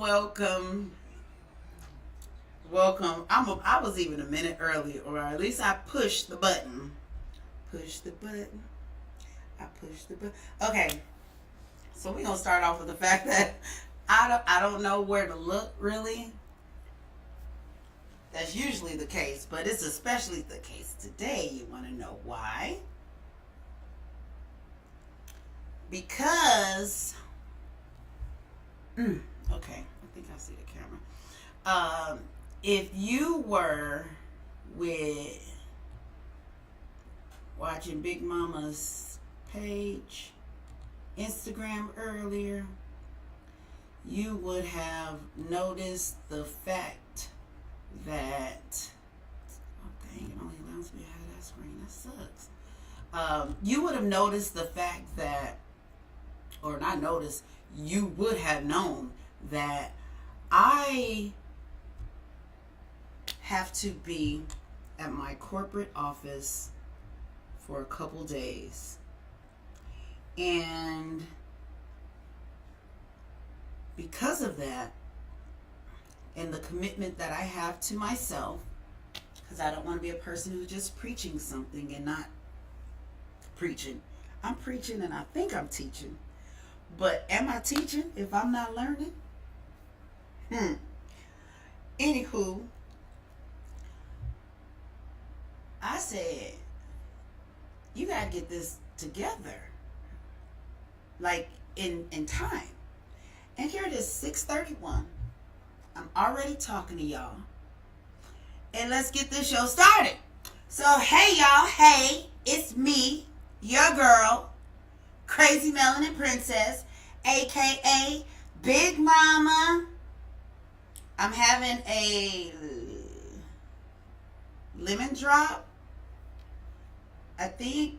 welcome. Welcome. I was even a minute early, or at least I pushed the button. Push the button. I pushed the button. Okay, so we're gonna start off with the fact that I don't know where to look really. That's usually the case, but it's especially the case today. You want to know why? Because okay, I think I see the camera. If you were with watching Big Mama's page, Instagram earlier, you would have noticed the fact that dang, it only allows me to have that screen. That sucks. You would have noticed the fact that, or not noticed, you would have known that I have to be at my corporate office for a couple days. And because of that, and the commitment that I have to myself, because I don't want to be a person who's just preaching something and not preaching. I'm preaching and I think I'm teaching. But am I teaching if I'm not learning? Anywho, I said, you got to get this together. Like in time. And here it is, 6:31. I'm already talking to y'all. And let's get this show started. So, hey y'all, hey, it's me, your girl, Crazy Melanin Princess, aka Big Mama. I'm having a lemon drop, I think.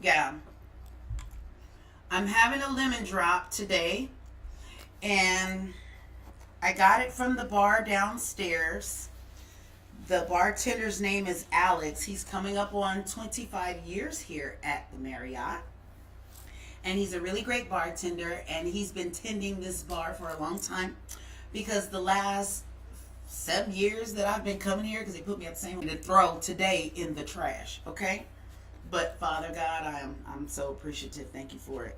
Yeah. I'm having a lemon drop today, and I got it from the bar downstairs. The bartender's name is Alex. He's coming up on 25 years here at the Marriott. And he's a really great bartender, and he's been tending this bar for a long time because the last 7 years that I've been coming here, because they put me at the same to throw today in the trash, okay? But Father God, I'm so appreciative. Thank you for it.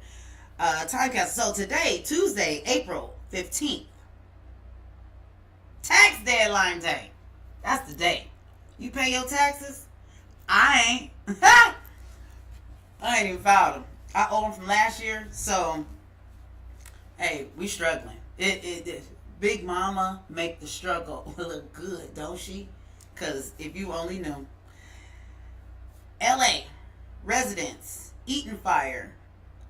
Time capsule. So today, Tuesday, April 15th, tax deadline day. That's the day. You pay your taxes? I ain't. I ain't even filed them. I owe them from last year, so hey, we struggling. It Big Mama make the struggle look good, don't she? Because if you only knew. LA residents, Eaton fire.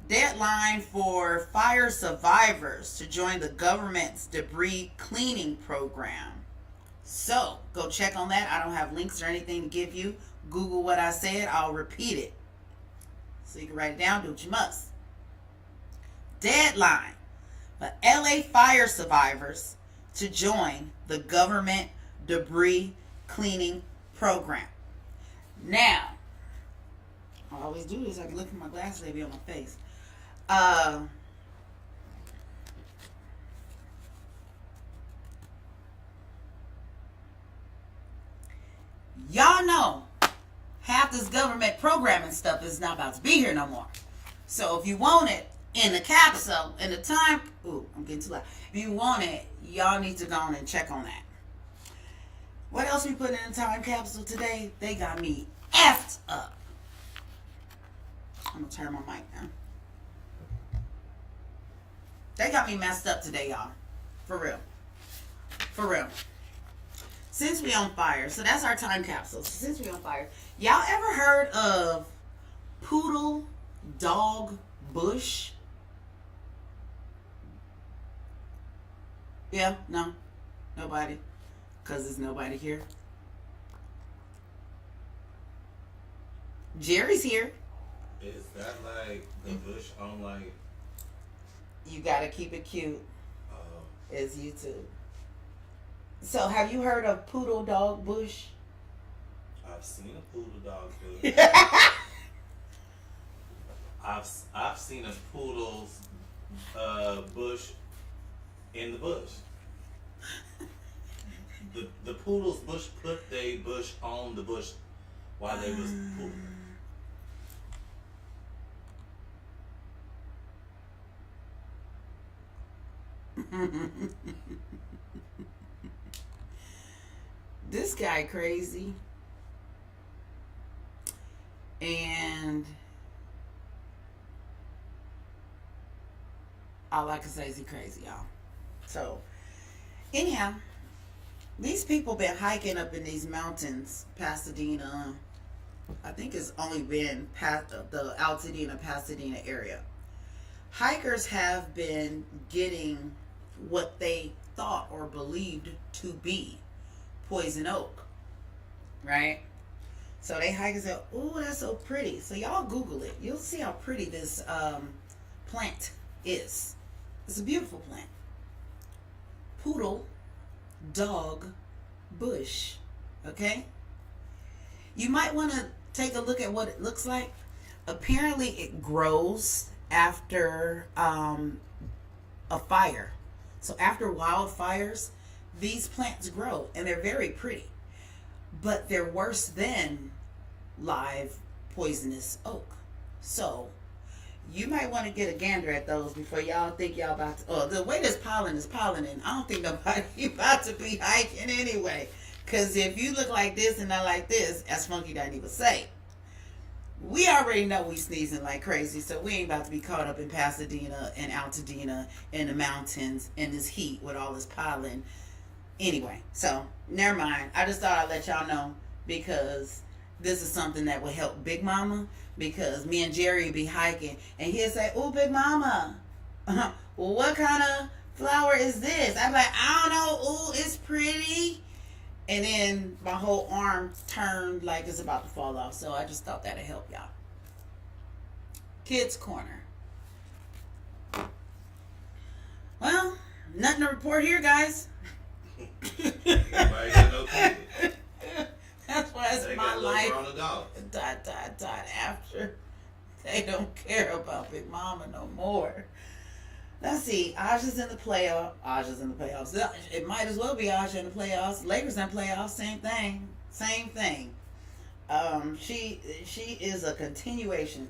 Deadline for fire survivors to join the government's debris cleaning program. So, go check on that. I don't have links or anything to give you. Google what I said. I'll repeat it. So you can write it down. Do what you must. Deadline for LA fire survivors to join the government debris cleaning program. Now, I always do this. I can look at my glasses, they be on my face. Y'all know half this government programming stuff is not about to be here no more. So if you want it in the capsule, in the time, I'm getting too loud. If you want it, y'all need to go on and check on that. What else we put in the time capsule today? They got me effed up. I'm gonna turn my mic down. They got me messed up today, y'all. For real. For real. Since we on fire, so that's our time capsule. Since we on fire, y'all ever heard of Poodle Dog Bush? Yeah? No? Nobody? Because there's nobody here. Jerry's here. Is that like the bush on like? You gotta keep it cute. Is YouTube. So have you heard of Poodle Dog Bush? I've seen a poodle dog bush. I've seen a poodle's bush in the bush. The poodle's bush put their bush on the bush while they was poodling. This guy crazy, and all I can say is he crazy, y'all. So anyhow, these people been hiking up in these mountains, Pasadena. I think it's only been past the Altadena, Pasadena area. Hikers have been getting what they thought or believed to be poison oak, right? So they hike and say, "Oh, that's so pretty." So y'all Google it. You'll see how pretty this plant is. It's a beautiful plant. Poodle dog bush. Okay? You might want to take a look at what it looks like. Apparently it grows after a fire. So after wildfires, these plants grow and they're very pretty. But they're worse than live poisonous oak. So you might want to get a gander at those before y'all think y'all about to. Oh, the way this pollen is pollinating, I don't think nobody about to be hiking anyway. Because if you look like this and not like this, as Funky doesn't even say, we already know we sneezing like crazy, so we ain't about to be caught up in Pasadena and Altadena in the mountains in this heat with all this pollen. Anyway, so never mind. I just thought I'd let y'all know because this is something that will help Big Mama, because me and Jerry be hiking and he'll say, "Oh, Big Mama, well, what kind of flower is this?" I'm like, "I don't know. Oh, it's pretty." And then my whole arm turned like it's about to fall off. So I just thought that'd help y'all. Kids Corner. Well, nothing to report here, guys. Everybody got no kid. That's why it's They my got little life. grown adults. After they don't care about Big Mama no more. Let's see. Aja's in the playoff. Aja's in the playoffs. It might as well be Aja in the playoffs. Lakers in the playoffs. Same thing. Same thing. She is a continuation.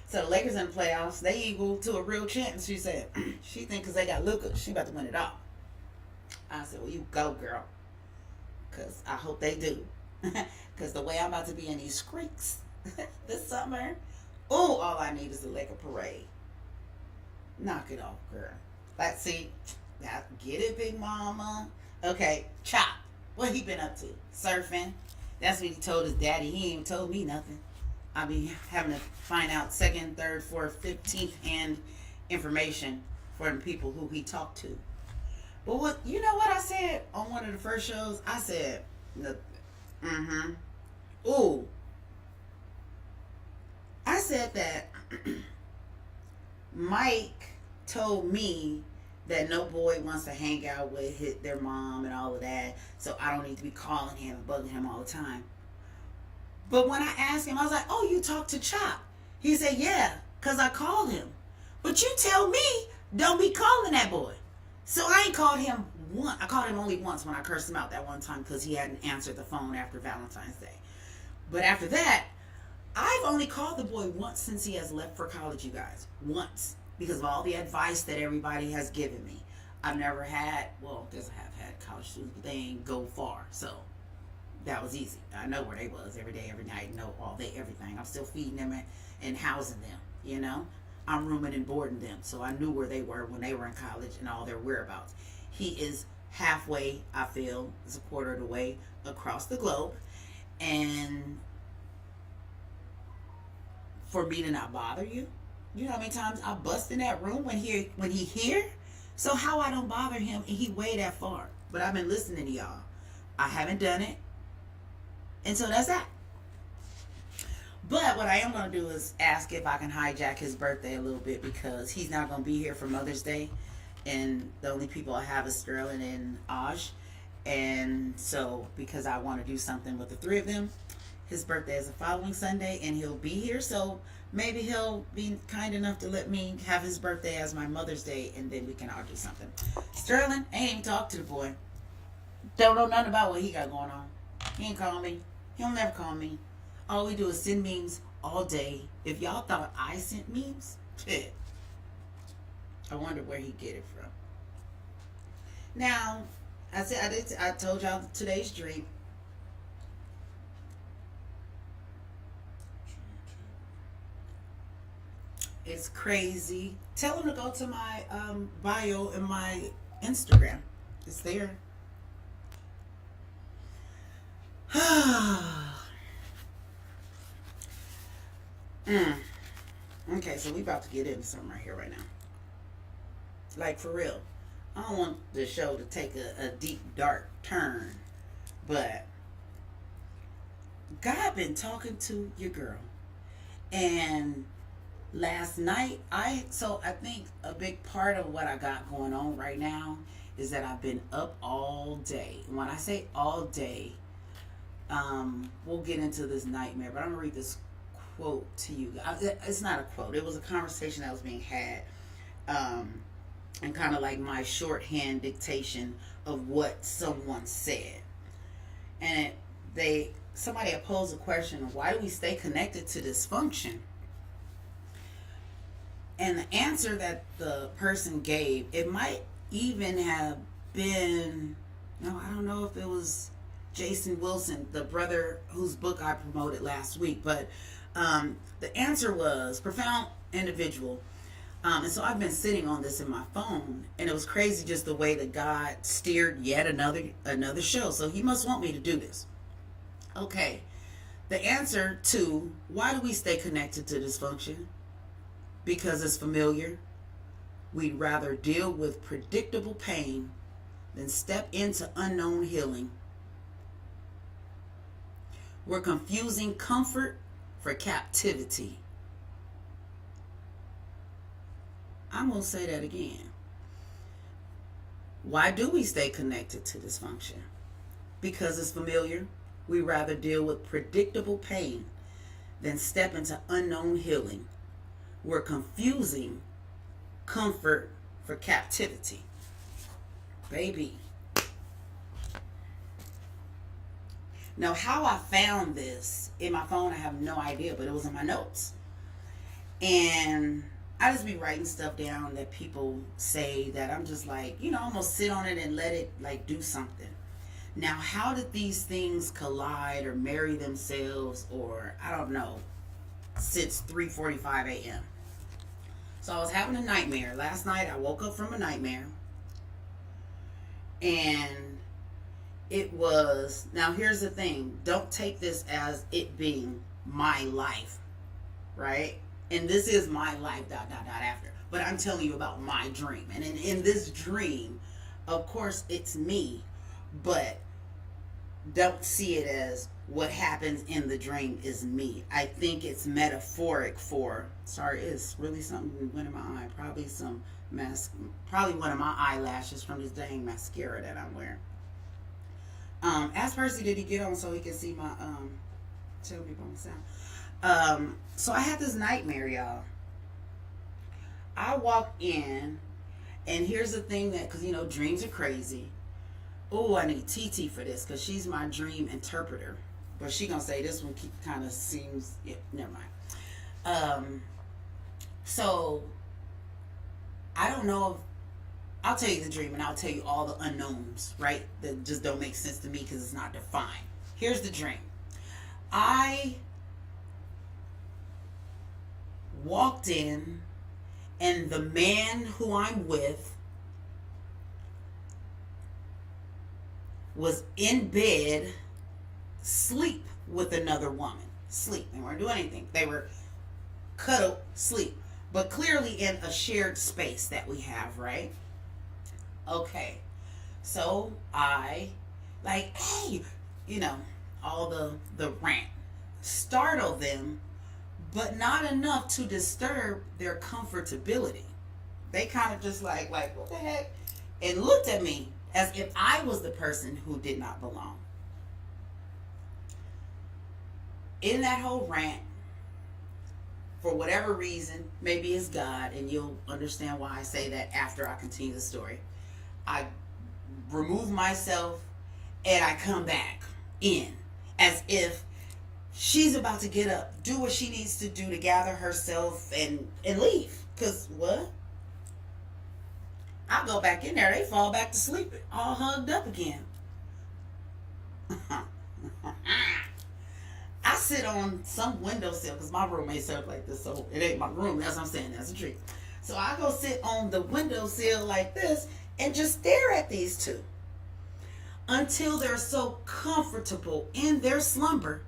So the Lakers in the playoffs. They equal to a real chance. She said she think because they got Luka, she about to win it all. I said, well, you go, girl. Because I hope they do. Because the way I'm about to be in these creeks this summer, oh, all I need is a Laker parade. Knock it off, girl. Let's see. Now, get it, Big Mama. Okay, Chop. What he been up to? Surfing. That's what he told his daddy. He ain't told me nothing. I'll be having to find out second, third, fourth, 15th hand information for the people who he talked to. But what, you know what I said on one of the first shows? I said, ooh. I said that Mike told me that no boy wants to hang out with their mom and all of that, so I don't need to be calling him and bugging him all the time. But when I asked him, I was like, "Oh, you talked to Chop?" He said, "Yeah, because I called him." But you tell me, don't be calling that boy. So I ain't called him once. I called him only once when I cursed him out that one time because he hadn't answered the phone after Valentine's Day. But after that, I've only called the boy once since he has left for college, you guys. Once. Because of all the advice that everybody has given me. I've never had, well, I guess I have had college students, but they ain't go far. So that was easy. I know where they was every day, every night, know all day, everything. I'm still feeding them and housing them, you know. I'm rooming and boarding them. So I knew where they were when they were in college and all their whereabouts. He is halfway, I feel, is a quarter of the way across the globe. And for me to not bother you, you know how many times I bust in that room when he here? So how I don't bother him and he way that far. But I've been listening to y'all. I haven't done it. And so that's that. But what I am going to do is ask if I can hijack his birthday a little bit because he's not going to be here for Mother's Day. And the only people I have is Sterling and Aj. And so because I want to do something with the three of them, His birthday is the following Sunday, and he'll be here. So maybe he'll be kind enough to let me have his birthday as my Mother's Day, and then we can all do something. Sterling, I ain't even talked to the boy. Don't know nothing about what he got going on. He ain't call me. He'll never call me. All we do is send memes all day. If y'all thought I sent memes, shit. I wonder where he get it from. Now, I told y'all today's dream. It's crazy. Tell him to go to my bio in my Instagram. It's there. Okay, so we about to get into something right here, right now. Like, for real. I don't want the show to take a deep, dark turn, but God been talking to your girl. And last night, I think a big part of what I got going on right now is that I've been up all day. When I say all day, we'll get into this nightmare, but I'm gonna read this quote to you. It's not a quote. It was a conversation that was being had, and kind of like my shorthand dictation of what someone said. And somebody had posed a question: why do we stay connected to dysfunction? And the answer that the person gave, it might even have been, no, I don't know if it was Jason Wilson, the brother whose book I promoted last week, but the answer was profound individual. And so I've been sitting on this in my phone, and it was crazy just the way that God steered yet another show. So he must want me to do this. Okay. The answer to why do we stay connected to dysfunction? Because it's familiar. We'd rather deal with predictable pain than step into unknown healing. We're confusing comfort for captivity. I'm going to say that again. Why do we stay connected to dysfunction? Because it's familiar. We rather deal with predictable pain than step into unknown healing. We're confusing comfort for captivity. Baby. Now, how I found this in my phone, I have no idea, but it was in my notes. And I just be writing stuff down that people say that I'm just like, I'm gonna sit on it and let it like do something. Now, how did these things collide or marry themselves, or I don't know, since 3:45 a.m. So I was having a nightmare. Last night I woke up from a nightmare, and it was, now here's the thing, don't take this as it being my life, right? And this is my life, ... after. But I'm telling you about my dream. And in this dream, of course, it's me. But don't see it as what happens in the dream is me. I think it's metaphoric for, sorry, it's really something went in my eye. Probably one of my eyelashes from this dang mascara that I'm wearing. Ask Percy, did he get on so he can see my, tell people on the sound. So I had this nightmare, y'all. I walked in, and here's the thing that, because dreams are crazy. Oh, I need TT for this, because she's my dream interpreter. But she gonna say this one kind of seems, yeah, never mind. So I don't know if, I'll tell you the dream, and I'll tell you all the unknowns, right? That just don't make sense to me because it's not defined. Here's the dream. I walked in, and the man who I'm with was in bed, sleep with another woman. Sleep. They weren't doing anything. They were cuddled, sleep. But clearly in a shared space that we have, right? Okay. So I, like, hey, all the rant. Startle them, but not enough to disturb their comfortability. They kind of just like, what the heck? And looked at me as if I was the person who did not belong. In that whole rant, for whatever reason, maybe it's God, and you'll understand why I say that after I continue the story. I remove myself and I come back in as if she's about to get up, do what she needs to do to gather herself and leave. Because what? I go back in there, they fall back to sleep, all hugged up again. I sit on some windowsill because my room ain't set up like this, so it ain't my room. That's what I'm saying. That's a trick. So I go sit on the windowsill like this and just stare at these two until they're so comfortable in their slumber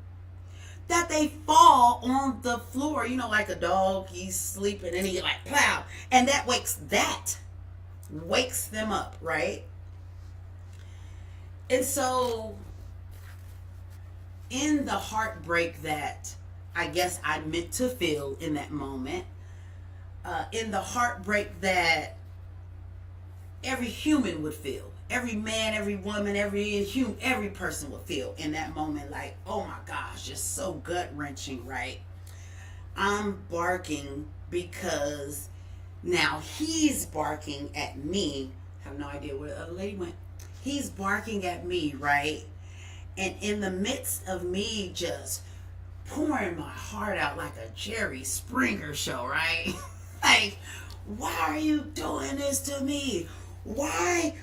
that they fall on the floor. You know, like a dog, he's sleeping and he like plow, and that wakes them up, right? And so in the heartbreak that I guess I meant to feel in that moment, in the heartbreak that every human would feel, every man, every woman, every person would feel in that moment, like, oh my gosh, just so gut-wrenching, right? I'm barking because now he's barking at me. I have no idea where the other lady went. He's barking at me, right? And in the midst of me just pouring my heart out like a Jerry Springer show, right? Like, why are you doing this to me? Why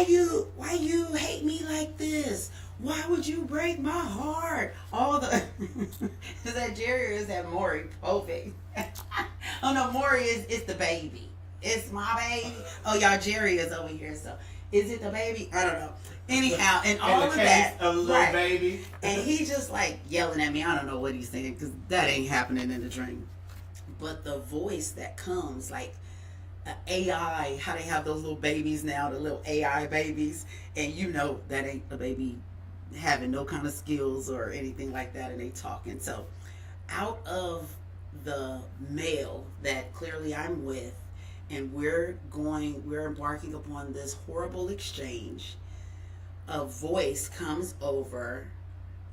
you hate me like this? Why would you break my heart? All the is that Jerry or is that Maury? Perfect. Oh no, Maury is the baby. It's my baby. Oh y'all, Jerry is over here. So is it the baby? I don't know. Anyhow, and all of that, a little right. baby, and he just like yelling at me. I don't know what he's saying because that ain't happening in the dream. But the voice that comes like AI, how they have those little babies now, the little AI babies, and you know that ain't a baby having no kind of skills or anything like that, and they talking. So out of the male that clearly I'm with, and we're embarking upon this horrible exchange, a voice comes over.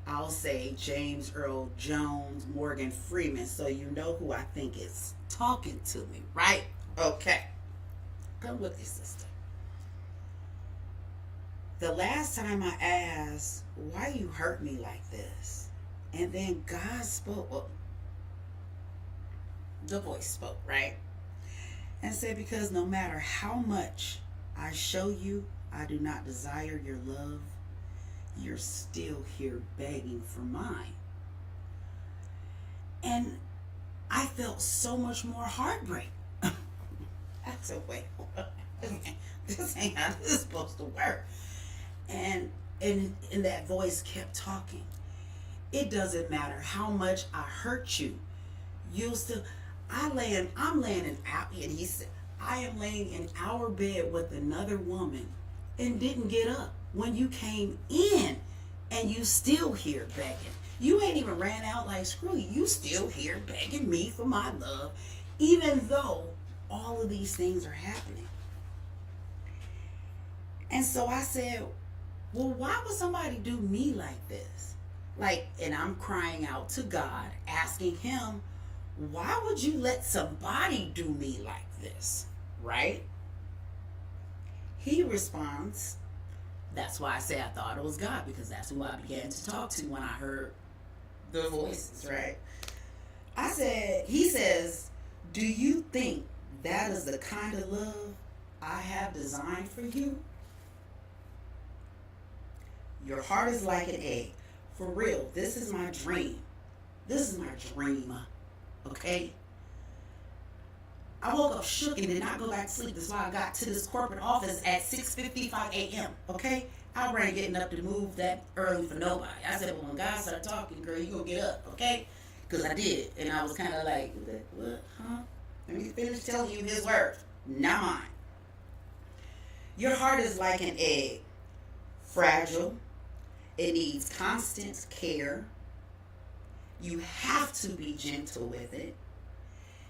I'll say James Earl Jones, Morgan Freeman, so you know who I think is talking to me, right? Okay. Come with you, sister. The last time I asked, why you hurt me like this? And then God spoke. Well, the voice spoke, right? And said, because no matter how much I show you I do not desire your love, you're still here begging for mine. And I felt so much more heartbreak. I said, wait, this ain't how this is supposed to work. And that voice kept talking. It doesn't matter how much I hurt you, you'll still. I'm laying in out, and he said, I am laying in our bed with another woman, and didn't get up when you came in, and you still here begging. You ain't even ran out like screw you. You still here begging me for my love, even though all of these things are happening. And so I said, well, why would somebody do me like this? Like, and I'm crying out to God, asking him, why would you let somebody do me like this? Right? He responds, that's why I say I thought it was God, because that's who I began to talk to when I heard the voices, right? He says, do you think that is the kind of love I have designed for you? Your heart is like an egg. For real, this is my dream. This is my dream. Okay? I woke up shook and did not go back to sleep. That's why I got to this corporate office at 6:55 a.m. Okay? I ain't getting up to move that early for nobody. I said, well, when God started talking, girl, you gonna get up, okay? Because I did. And I was kind of like, what? Huh? Let me finish telling you his word, not mine. Your heart is like an egg, fragile. It needs constant care. You have to be gentle with it.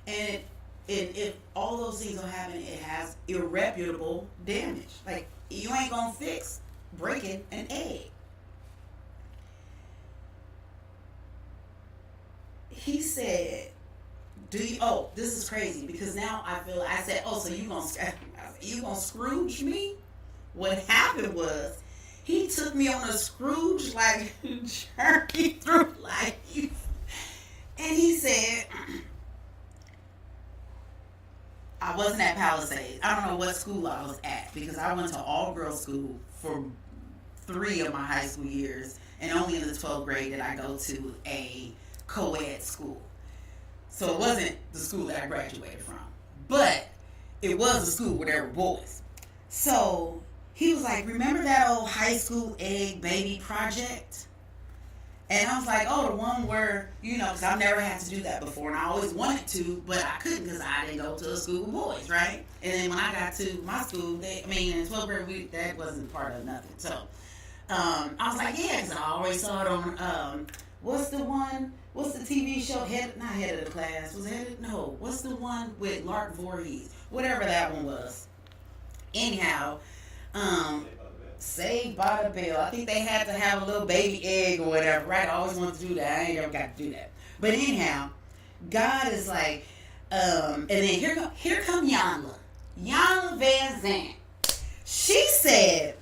And if all those things are happening, it has irreparable damage. Like, you ain't gonna fix breaking an egg. he said, "Do you?" Oh, this is crazy because now I said, "Oh, so you gonna Scrooge me?" What happened was he took me on a Scrooge like journey through life, and he said, I wasn't at Palisades. I don't know what school I was at because I went to all girls school for 3 of my high school years, and only in the 12th grade did I go to a co-ed school. So it wasn't the school that I graduated from, but it was a school where there were boys. So he was like, "Remember that old high school egg baby project?" And I was like, "Oh, the one where, because I've never had to do that before. And I always wanted to, but I couldn't because I didn't go to a school with boys, right?" And then when I got to my school, in 12th grade, that wasn't part of nothing. So I was like, "Yeah," because I always saw it on, what's the TV show? Not Head of the Class. What's the one with Lark Voorhees? Whatever that one was. Anyhow, Saved by the Bell. I think they had to have a little baby egg or whatever, right? I always wanted to do that. I ain't ever got to do that. But anyhow, God is like, and then here come Yana Van Zant. She said,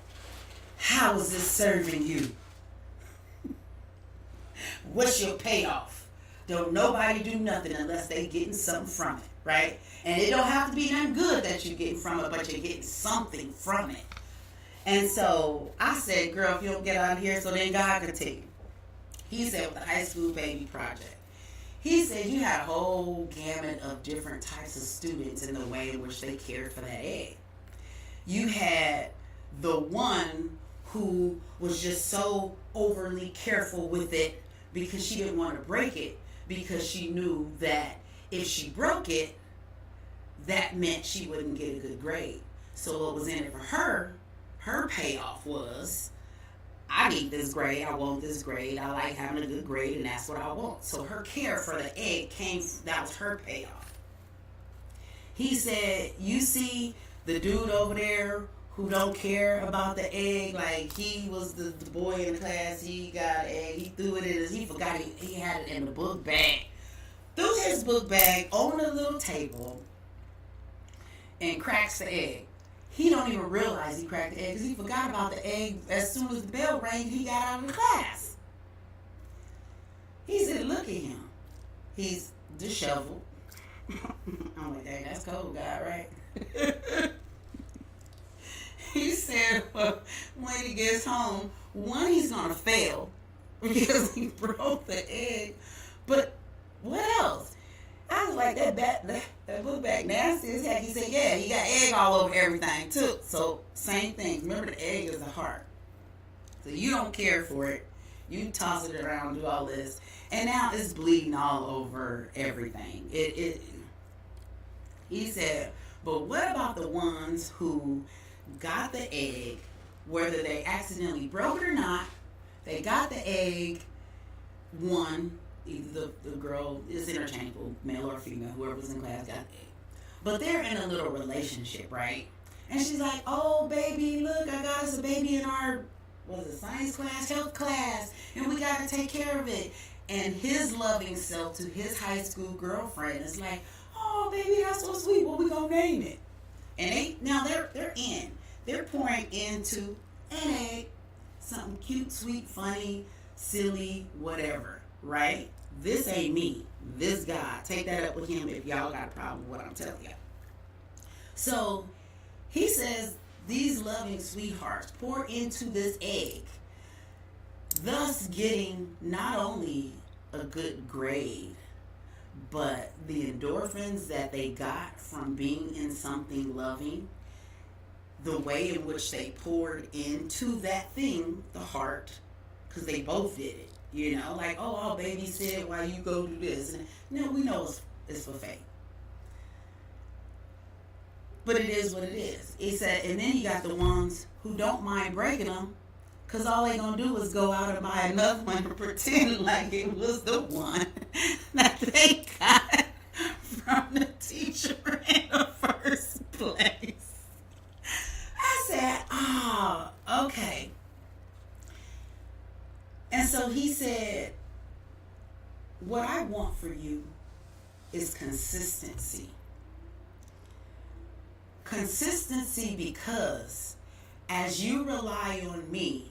"How is this serving you? What's your payoff? Don't nobody do nothing unless they getting something from it, right? And it don't have to be nothing good that you're getting from it, but you're getting something from it." And so I said, "Girl, if you don't get out of here, so then God can take you." He said with the high school baby project, he said you had a whole gamut of different types of students in the way in which they cared for that egg. You had the one who was just so overly careful with it because she didn't want to break it, because she knew that if she broke it, that meant she wouldn't get a good grade. So what was in it for her payoff was, I need this grade, I want this grade, I like having a good grade, and that's what I want. So her care for the egg that was her payoff. He said, "You see the dude over there who don't care about the egg, like he was the boy in the class, he got an egg, he threw it in he forgot he had it in the book bag. Threw his book bag on the little table and cracks the egg. He don't even realize he cracked the egg because he forgot about the egg as soon as the bell rang, he got out of the class." He said, "Look at him. He's disheveled." I'm like, "Dang, that's cold, God, right?" He said, well, when he gets home, one, he's going to fail because he broke the egg. But what else? I was like, that book bag nasty as heck. He said, "Yeah, he got egg all over everything too." So same thing. Remember, the egg is the heart. So you don't care for it. You toss it around, do all this, and now it's bleeding all over everything. He said, "But what about the ones who got the egg, whether they accidentally broke it or not? They got the egg, one." Either the girl is interchangeable, male or female, whoever was in class got the egg. But they're in a little relationship, right? And she's like, "Oh, baby, look, I got us a baby in our, science class, health class, and we got to take care of it." And his loving self to his high school girlfriend is like, "Oh, baby, that's so sweet. What we gonna name it?" And they're pouring into an egg, something cute, sweet, funny, silly, whatever. Right? This ain't me. This God. Take that up with him if y'all got a problem with what I'm telling you. So he says these loving sweethearts pour into this egg, thus getting not only a good grade, but the endorphins that they got from being in something loving, the way in which they poured into that thing, the heart, because they both did it. Like, "Oh, I'll babysit while you go do this." And we know it's for faith. But it is what it is. He said, and then you got the ones who don't mind breaking them, because all they going to do is go out and buy another one and pretend like it was the one that they got from the teacher in the first place. I said, "Oh, okay." And so he said, what I want for you is consistency. Consistency, because as you rely on me,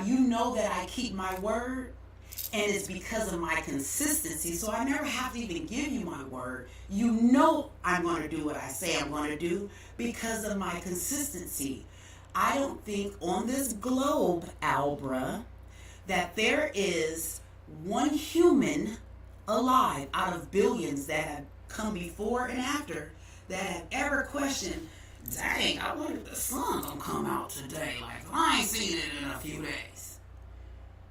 you know that I keep my word, and it's because of my consistency. So I never have to even give you my word. You know I'm going to do what I say I'm going to do because of my consistency. I don't think on this globe, Albra, that there is one human alive out of billions that have come before and after that have ever questioned, dang, I wonder if the sun gonna come out today. Like, I ain't seen it in a few days.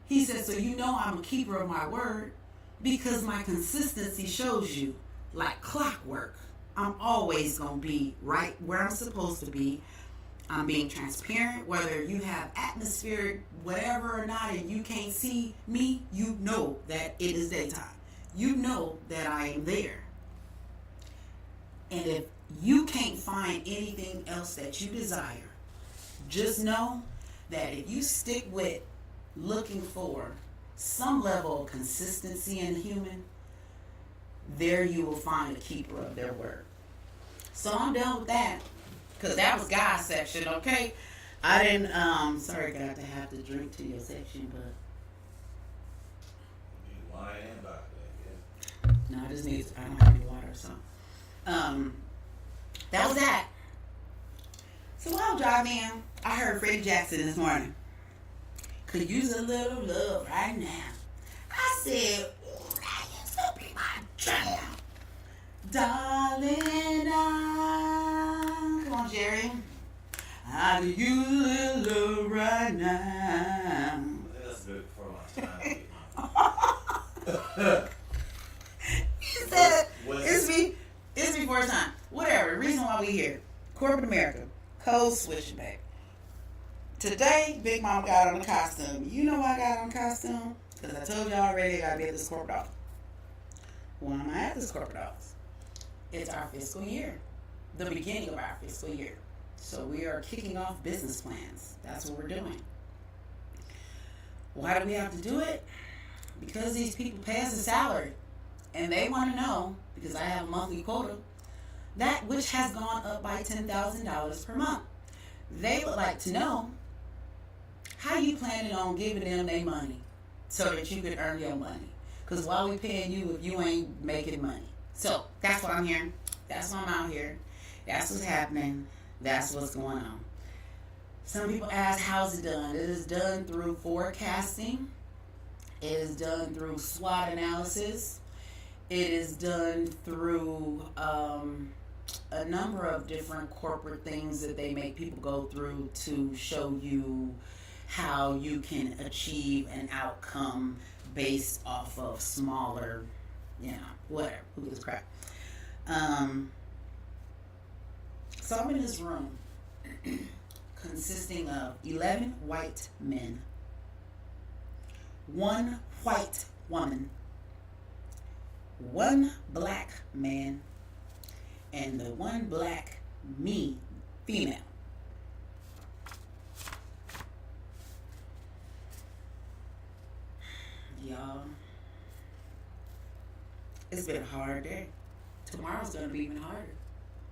He said, so you know I'm a keeper of my word because my consistency shows you, like clockwork, I'm always gonna be right where I'm supposed to be. I'm being transparent, whether you have atmospheric whatever or not, and you can't see me, you know that it is daytime. You know that I am there. And if you can't find anything else that you desire, just know that if you stick with looking for some level of consistency in the human, there you will find a keeper of their word. So I'm done with that, because that was God's section, okay? I didn't, sorry God to have to drink to your section, but. You lying about that, yeah. No, I just need, I don't have any water, so. That was that. So while driving in, I heard Freddie Jackson this morning. Could use a little love right now. I said, ooh, that used to be my jam. Darling, come on, Jerry. I could use a little love right now. That's good for my time. He said, it's before time. Whatever. The reason why we here. Corp America. Code switching back. Today, Big Mom got on a costume. You know why I got on a costume? Because I told you already I got to be at this corporate office. Why am I at this corporate office? It's our fiscal year. The beginning of our fiscal year. So we are kicking off business plans. That's what we're doing. Why do we have to do it? Because these people pay us a salary. And they want to know, because I have a monthly quota, that which has gone up by $10,000 per month. They would like to know how you planning on giving them their money so that you can earn your money. Because why we paying you if you ain't making money? So that's why I'm here. That's why I'm out here. That's what's happening. That's what's going on. Some people ask, how's it done? It is done through forecasting. It is done through SWOT analysis. It is done through a number of different corporate things that they make people go through to show you how you can achieve an outcome based off of smaller, whatever. Who gives a crap? So I'm in this room consisting of 11 white men, 1 white woman, 1 black man, and the 1 black female. Y'all, it's been a hard day. Tomorrow's going to be even harder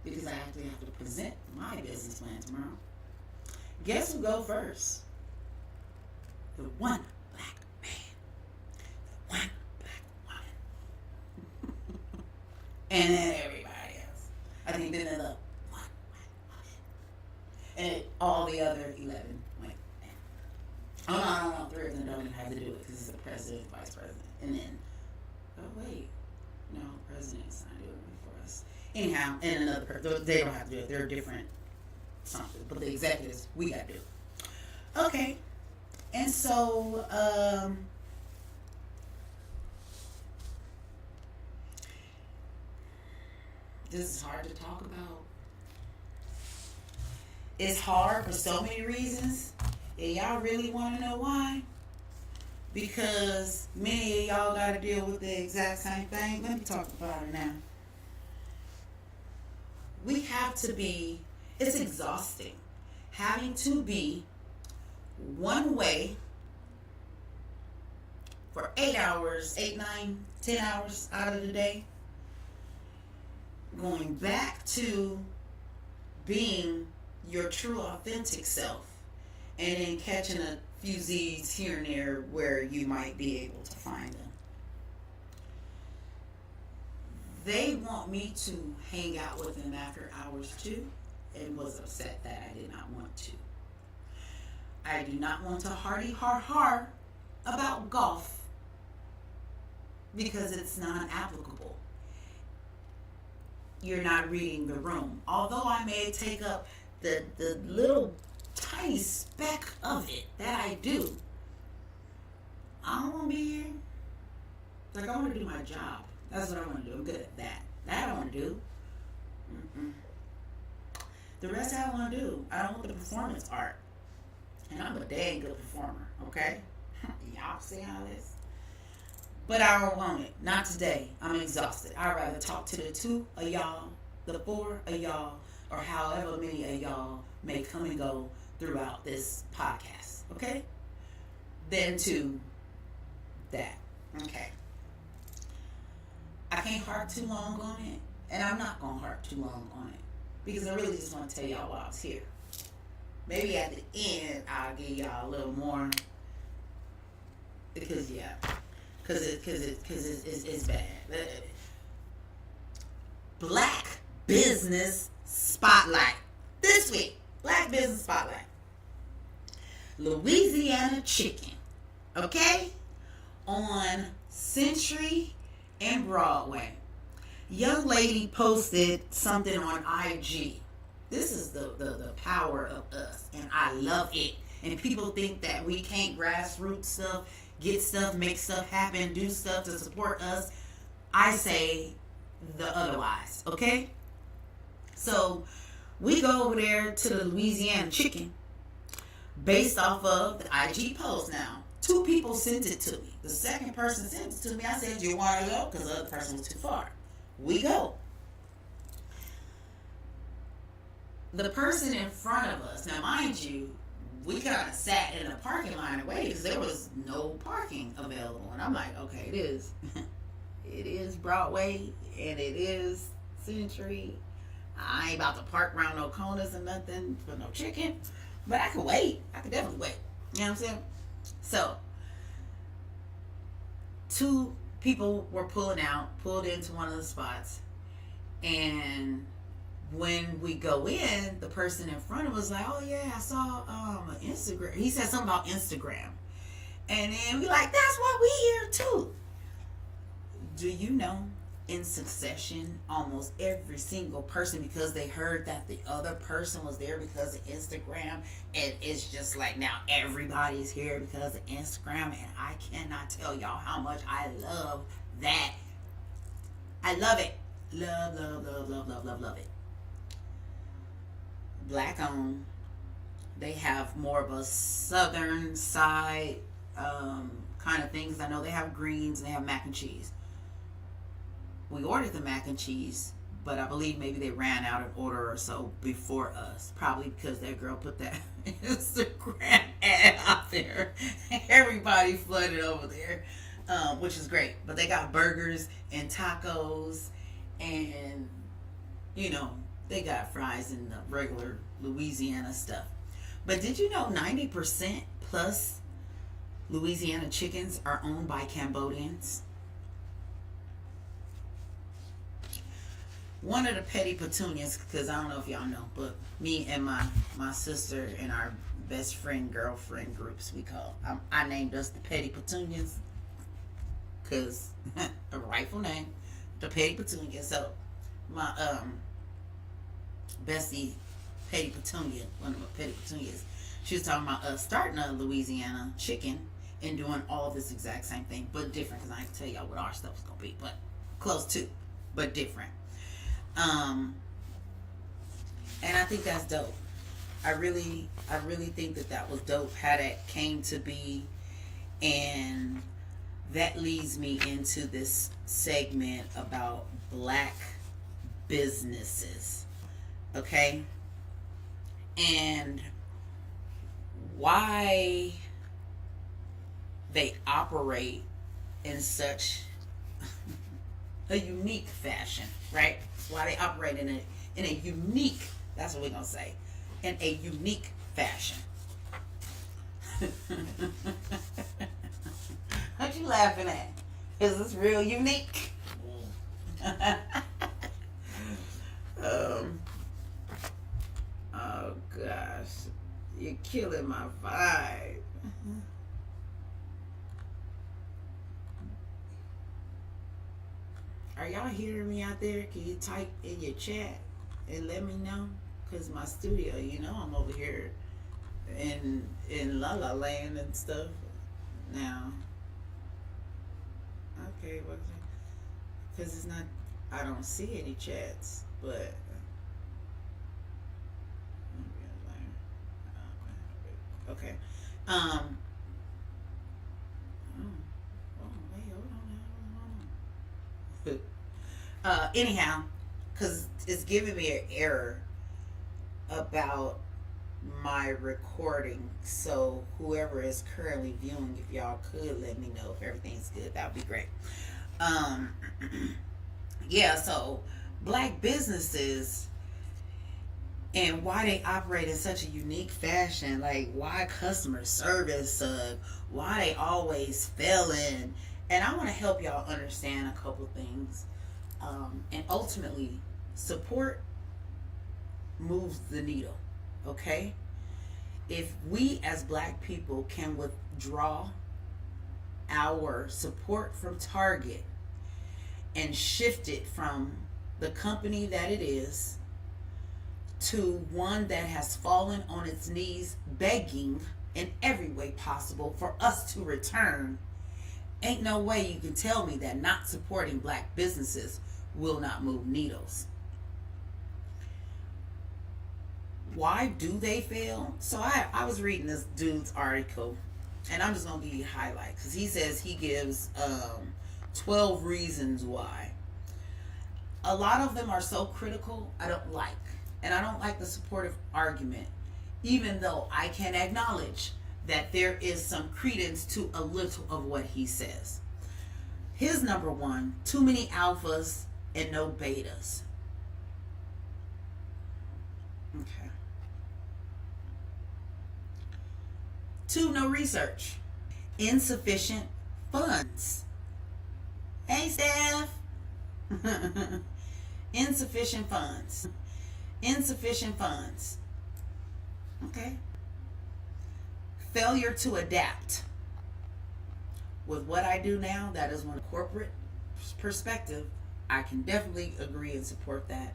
because I actually have to present my business plan tomorrow. Guess who go first? The 1 black man, the 1 black woman, and then everybody else. I think then the 1 white woman, and all the other 11 went. Oh no, 3 of them don't even have to do it because it's the president, vice president, and then president's not doing it for us. Anyhow, and another person, they don't have to do it. They're different something, but the executives, we got to do. Okay, and so this is hard to talk about. It's hard for so many reasons. And y'all really want to know why? Because many of y'all got to deal with the exact same thing. Let me talk about it now. We have to be, it's exhausting, having to be one way for 8 hours, 8, 9, 10 hours out of the day, going back to being your true authentic self, and then catching a few Z's here and there where you might be able to find them. They want me to hang out with them after hours too, and was upset that I did not want to. I do not want to hardy har about golf because it's non-applicable. You're not reading the room. Although I may take up the little tiny speck of it that I do, I don't want to be here. Like, I want to do my job. That's what I want to do. I'm good at that. That I want to do. The rest I don't want to do. I don't want the performance art. And I'm a dang good performer, okay? Y'all see how this? But I don't want it. Not today. I'm exhausted. I'd rather talk to the 2 of y'all, the 4 of y'all, or however many of y'all may come and go throughout this podcast, okay? Than to that, okay? I can't harp too long on it, and I'm not going to harp too long on it, because I really just want to tell y'all why I was here. Maybe at the end, I'll give y'all a little more, because it's bad. Black Business Spotlight. This week, Black Business Spotlight. Louisiana Chicken. Okay? On Century and Broadway. Young lady posted something on IG. This is the power of us, and I love it. And people think that we can't grassroots stuff, get stuff, make stuff happen, do stuff to support us. I say the otherwise, okay? So we go over there to the Louisiana Chicken based off of the IG post. Now, 2 people sent it to me. The second person sent it to me. I said, you want to go? Because the other person was too far. We go. The person in front of us, now mind you, we kind of sat in a parking line away because there was no parking available. And I'm like, okay, it is. It is Broadway and it is Century. I ain't about to park around no corners or nothing for no chicken. But I could wait. I could definitely wait. You know what I'm saying? So, 2 people were pulled into one of the spots. And when we go in, the person in front of us like, oh yeah, I saw Instagram. He said something about Instagram. And then we like, that's why we here too. Do you know, in succession, almost every single person, because they heard that the other person was there because of Instagram, and it's just like now everybody's here because of Instagram, and I cannot tell y'all how much I love that. I love it. Love it. Black owned. They have more of a southern side kind of things. I know they have greens and they have mac and cheese. We ordered the mac and cheese, but I believe maybe they ran out of order or so before us. Probably because that girl put that Instagram ad out there. Everybody flooded over there, which is great. But they got burgers and tacos, and you know, they got fries and the regular Louisiana stuff. But did you know 90% plus Louisiana chickens are owned by Cambodians? One of the petty petunias, because I don't know if y'all know, but me and my sister and our best friend, girlfriend groups, I named us the petty petunias, because a rightful name, the petty petunias. So my bestie, petty petunia, one of my petty petunias, she was talking about us starting a Louisiana chicken and doing all this exact same thing, but different, because I can tell y'all what our stuff is going to be, but close to, but different. And I think that's dope. I really think that was dope how that came to be, and that leads me into this segment about black businesses, okay, and why they operate in such a unique fashion, right? That's why they operate in a unique, that's what we're gonna say, in a unique fashion. What you laughing at? Is this real unique? Oh gosh, you're killing my vibe. Are y'all hearing me out there? Can you type in your chat and let me know? Cause my studio, you know, I'm over here in La La Land and stuff now. Okay, what's it? Cause it's not. I don't see any chats, but. Okay. Oh, wait, hold on. Anyhow, because it's giving me an error about my recording. So whoever is currently viewing, if y'all could let me know if everything's good, that would be great. Yeah, so black businesses and why they operate in such a unique fashion, like why customer service, why they always failing. And I want to help y'all understand a couple things. And ultimately, support moves the needle, okay? If we as black people can withdraw our support from Target and shift it from the company that it is to one that has fallen on its knees begging in every way possible for us to return, ain't no way you can tell me that not supporting black businesses will not move needles. Why do they fail? So I was reading this dude's article, and I'm just going to give you highlights, because he says he gives 12 reasons why. A lot of them are so critical, I don't like. And I don't like the supportive argument, even though I can acknowledge that there is some credence to a little of what he says. His number one, too many alphas and no betas. Okay. 2, no research. Insufficient funds. Hey, Steph. Insufficient funds. Insufficient funds. Okay. Failure to adapt. With what I do now, that is one corporate perspective, I can definitely agree and support that.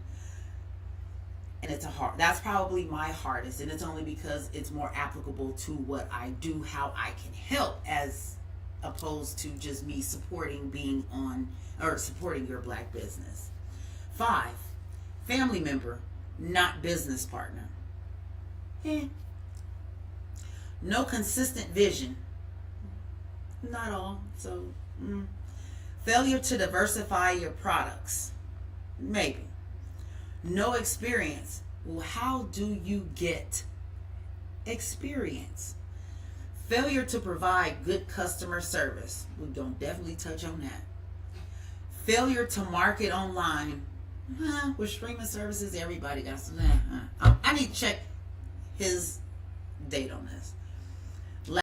And it's that's probably my hardest, and it's only because it's more applicable to what I do, how I can help, as opposed to just me supporting supporting your black business. 5, family member, not business partner. No consistent vision. Not all. So, failure to diversify your products. Maybe. No experience. Well, how do you get experience? Failure to provide good customer service. We're going to definitely touch on that. Failure to market online. With streaming services, everybody got some. I need to check his date on this.